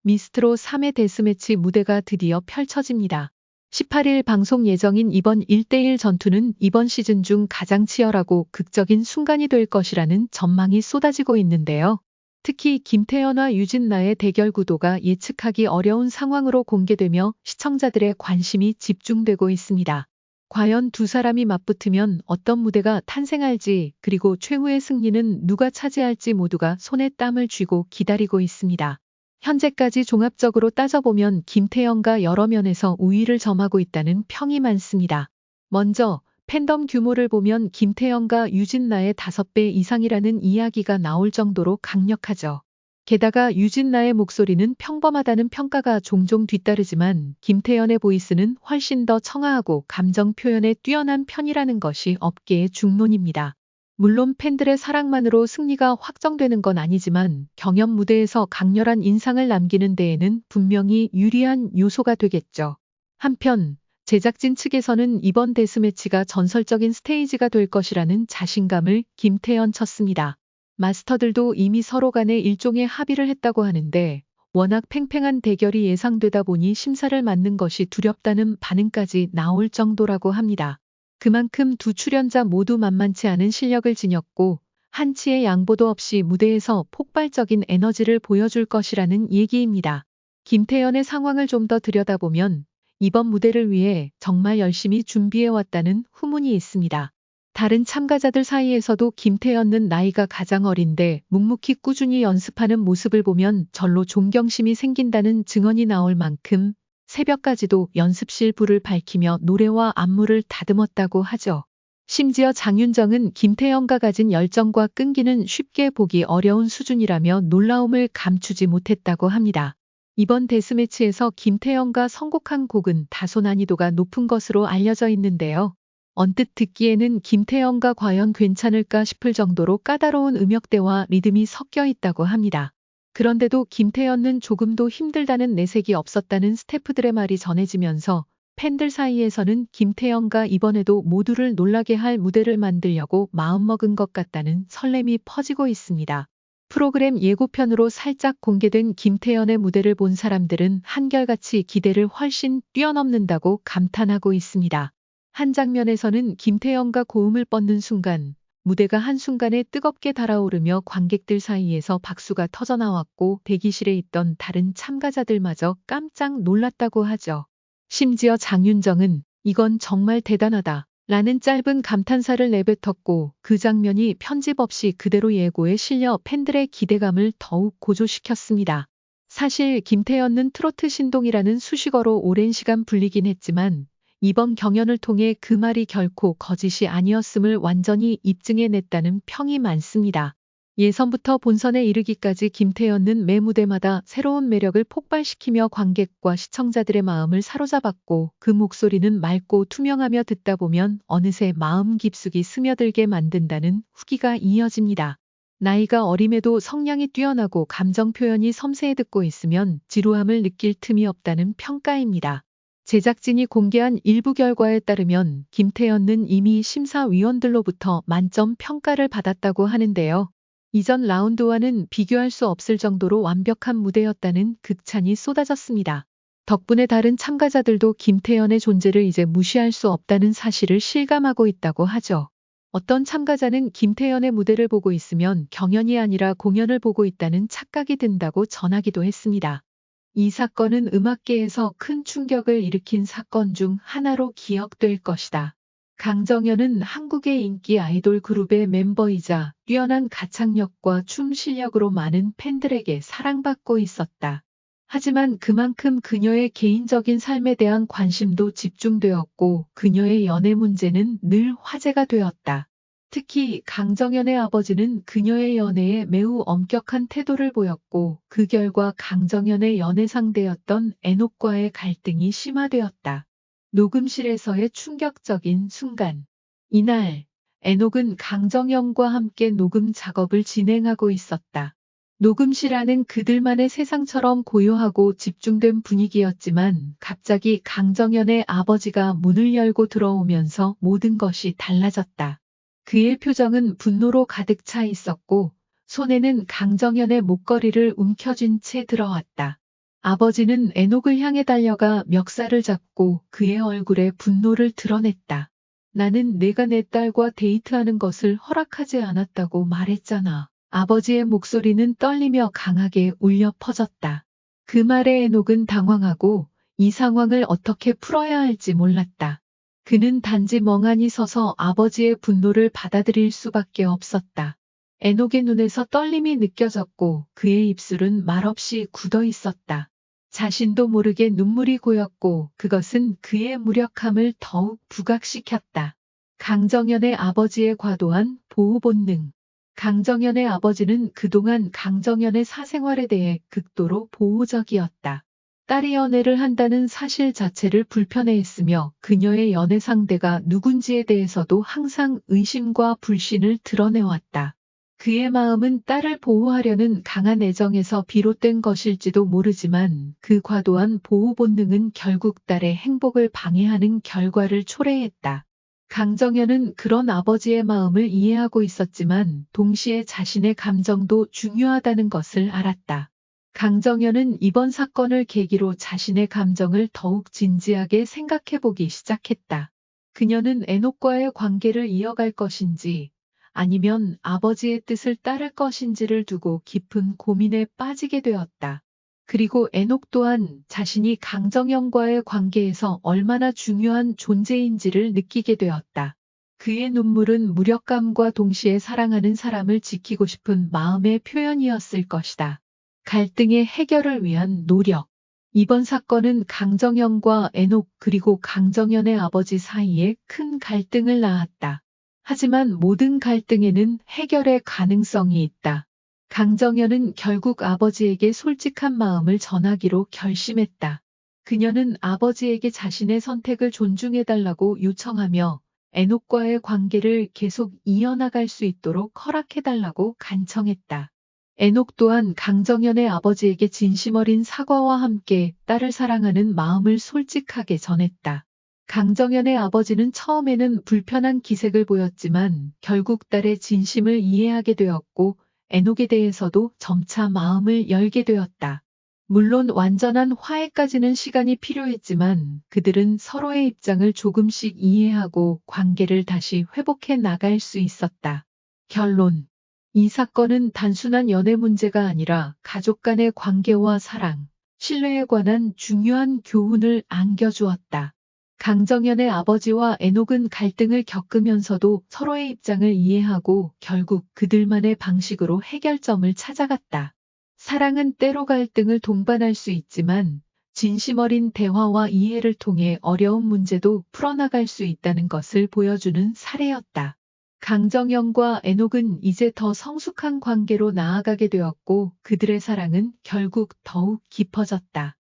미스트롯 3회 데스매치 무대가 드디어 펼쳐집니다. 18일 방송 예정인 이번 1대1 전투는 이번 시즌 중 가장 치열하고 극적인 순간이 될 것이라는 전망이 쏟아지고 있는데요. 특히 김태현과 유진나의 대결 구도가 예측하기 어려운 상황으로 공개되며 시청자들의 관심이 집중되고 있습니다. 과연 두 사람이 맞붙으면 어떤 무대가 탄생할지, 그리고 최후의 승리는 누가 차지할지 모두가 손에 땀을 쥐고 기다리고 있습니다. 현재까지 종합적으로 따져보면 김태현과 여러 면에서 우위를 점하고 있다는 평이 많습니다. 먼저 팬덤 규모를 보면 김태현과 유진나의 5배 이상이라는 이야기가 나올 정도로 강력하죠. 게다가 유진나의 목소리는 평범하다는 평가가 종종 뒤따르지만 김태현의 보이스는 훨씬 더 청아하고 감정 표현에 뛰어난 편이라는 것이 업계의 중론입니다. 물론 팬들의 사랑만으로 승리가 확정되는 건 아니지만 경연 무대에서 강렬한 인상을 남기는 데에는 분명히 유리한 요소가 되겠죠. 한편 제작진 측에서는 이번 데스매치가 전설적인 스테이지가 될 것이라는 자신감을 김태현 쳤습니다. 마스터들도 이미 서로 간에 일종의 합의를 했다고 하는데 워낙 팽팽한 대결이 예상되다 보니 심사를 맡는 것이 두렵다는 반응까지 나올 정도라고 합니다. 그만큼 두 출연자 모두 만만치 않은 실력을 지녔고 한치의 양보도 없이 무대에서 폭발적인 에너지를 보여줄 것이라는 얘기입니다. 김태현의 상황을 좀 더 들여다보면 이번 무대를 위해 정말 열심히 준비해왔다는 후문이 있습니다. 다른 참가자들 사이에서도 김태현은 나이가 가장 어린데 묵묵히 꾸준히 연습하는 모습을 보면 절로 존경심이 생긴다는 증언이 나올 만큼 새벽까지도 연습실 불을 밝히며 노래와 안무를 다듬었다고 하죠. 심지어 장윤정은 김태현과 가진 열정과 끈기는 쉽게 보기 어려운 수준이라며 놀라움을 감추지 못했다고 합니다. 이번 데스매치에서 김태현과 선곡한 곡은 다소 난이도가 높은 것으로 알려져 있는데요. 언뜻 듣기에는 김태현과 과연 괜찮을까 싶을 정도로 까다로운 음역대와 리듬이 섞여 있다고 합니다. 그런데도 김태현은 조금도 힘들다는 내색이 없었다는 스태프들의 말이 전해지면서 팬들 사이에서는 김태현과 이번에도 모두를 놀라게 할 무대를 만들려고 마음먹은 것 같다는 설렘이 퍼지고 있습니다. 프로그램 예고편으로 살짝 공개된 김태현의 무대를 본 사람들은 한결같이 기대를 훨씬 뛰어넘는다고 감탄하고 있습니다. 한 장면에서는 김태현과 고음을 뻗는 순간 무대가 한순간에 뜨겁게 달아오르며 관객들 사이에서 박수가 터져나왔고 대기실에 있던 다른 참가자들마저 깜짝 놀랐다고 하죠. 심지어 장윤정은 이건 정말 대단하다 라는 짧은 감탄사를 내뱉었고 그 장면이 편집 없이 그대로 예고에 실려 팬들의 기대감을 더욱 고조시켰습니다. 사실 김태현은 트로트 신동이라는 수식어로 오랜 시간 불리긴 했지만 이번 경연을 통해 그 말이 결코 거짓이 아니었음을 완전히 입증해냈다는 평이 많습니다. 예선부터 본선에 이르기까지 김태현은 매 무대마다 새로운 매력을 폭발시키며 관객과 시청자들의 마음을 사로잡았고 그 목소리는 맑고 투명하며 듣다 보면 어느새 마음 깊숙이 스며들게 만든다는 후기가 이어집니다. 나이가 어림에도 성량이 뛰어나고 감정 표현이 섬세해 듣고 있으면 지루함을 느낄 틈이 없다는 평가입니다. 제작진이 공개한 일부 결과에 따르면 김태현은 이미 심사위원들로부터 만점 평가를 받았다고 하는데요. 이전 라운드와는 비교할 수 없을 정도로 완벽한 무대였다는 극찬이 쏟아졌습니다. 덕분에 다른 참가자들도 김태현의 존재를 이제 무시할 수 없다는 사실을 실감하고 있다고 하죠. 어떤 참가자는 김태현의 무대를 보고 있으면 경연이 아니라 공연을 보고 있다는 착각이 든다고 전하기도 했습니다. 이 사건은 음악계에서 큰 충격을 일으킨 사건 중 하나로 기억될 것이다. 강정현은 한국의 인기 아이돌 그룹의 멤버이자 뛰어난 가창력과 춤 실력으로 많은 팬들에게 사랑받고 있었다. 하지만 그만큼 그녀의 개인적인 삶에 대한 관심도 집중되었고 그녀의 연애 문제는 늘 화제가 되었다. 특히 강정현의 아버지는 그녀의 연애에 매우 엄격한 태도를 보였고 그 결과 강정현의 연애 상대였던 애녹과의 갈등이 심화되었다. 녹음실에서의 충격적인 순간. 이날 애녹은 강정현과 함께 녹음 작업을 진행하고 있었다. 녹음실 안은 그들만의 세상처럼 고요하고 집중된 분위기였지만 갑자기 강정현의 아버지가 문을 열고 들어오면서 모든 것이 달라졌다. 그의 표정은 분노로 가득 차 있었고 손에는 강정현의 목걸이를 움켜쥔 채 들어왔다. 아버지는 에녹을 향해 달려가 멱살을 잡고 그의 얼굴에 분노를 드러냈다. 나는 내가 내 딸과 데이트하는 것을 허락하지 않았다고 말했잖아. 아버지의 목소리는 떨리며 강하게 울려 퍼졌다. 그 말에 에녹은 당황하고 이 상황을 어떻게 풀어야 할지 몰랐다. 그는 단지 멍하니 서서 아버지의 분노를 받아들일 수밖에 없었다. 에녹의 눈에서 떨림이 느껴졌고 그의 입술은 말없이 굳어 있었다. 자신도 모르게 눈물이 고였고 그것은 그의 무력함을 더욱 부각시켰다. 강정연의 아버지의 과도한 보호 본능. 강정연의 아버지는 그동안 강정연의 사생활에 대해 극도로 보호적이었다. 딸이 연애를 한다는 사실 자체를 불편해했으며 그녀의 연애 상대가 누군지에 대해서도 항상 의심과 불신을 드러내왔다. 그의 마음은 딸을 보호하려는 강한 애정에서 비롯된 것일지도 모르지만 그 과도한 보호 본능은 결국 딸의 행복을 방해하는 결과를 초래했다. 강정연은 그런 아버지의 마음을 이해하고 있었지만 동시에 자신의 감정도 중요하다는 것을 알았다. 강정연은 이번 사건을 계기로 자신의 감정을 더욱 진지하게 생각해보기 시작했다. 그녀는 에녹과의 관계를 이어갈 것인지 아니면 아버지의 뜻을 따를 것인지를 두고 깊은 고민에 빠지게 되었다. 그리고 에녹 또한 자신이 강정연과의 관계에서 얼마나 중요한 존재인지를 느끼게 되었다. 그의 눈물은 무력감과 동시에 사랑하는 사람을 지키고 싶은 마음의 표현이었을 것이다. 갈등의 해결을 위한 노력. 이번 사건은 강정연과 에녹 그리고 강정연의 아버지 사이에 큰 갈등을 낳았다. 하지만 모든 갈등에는 해결의 가능성이 있다. 강정연은 결국 아버지에게 솔직한 마음을 전하기로 결심했다. 그녀는 아버지에게 자신의 선택을 존중해달라고 요청하며 에녹과의 관계를 계속 이어나갈 수 있도록 허락해달라고 간청했다. 에녹 또한 강정연의 아버지에게 진심 어린 사과와 함께 딸을 사랑하는 마음을 솔직하게 전했다. 강정연의 아버지는 처음에는 불편한 기색을 보였지만 결국 딸의 진심을 이해하게 되었고 에녹에 대해서도 점차 마음을 열게 되었다. 물론 완전한 화해까지는 시간이 필요했지만 그들은 서로의 입장을 조금씩 이해하고 관계를 다시 회복해 나갈 수 있었다. 결론. 이 사건은 단순한 연애 문제가 아니라 가족 간의 관계와 사랑, 신뢰에 관한 중요한 교훈을 안겨주었다. 강정연의 아버지와 에녹은 갈등을 겪으면서도 서로의 입장을 이해하고 결국 그들만의 방식으로 해결점을 찾아갔다. 사랑은 때로 갈등을 동반할 수 있지만 진심 어린 대화와 이해를 통해 어려운 문제도 풀어나갈 수 있다는 것을 보여주는 사례였다. 강정연과 에녹은 이제 더 성숙한 관계로 나아가게 되었고 그들의 사랑은 결국 더욱 깊어졌다.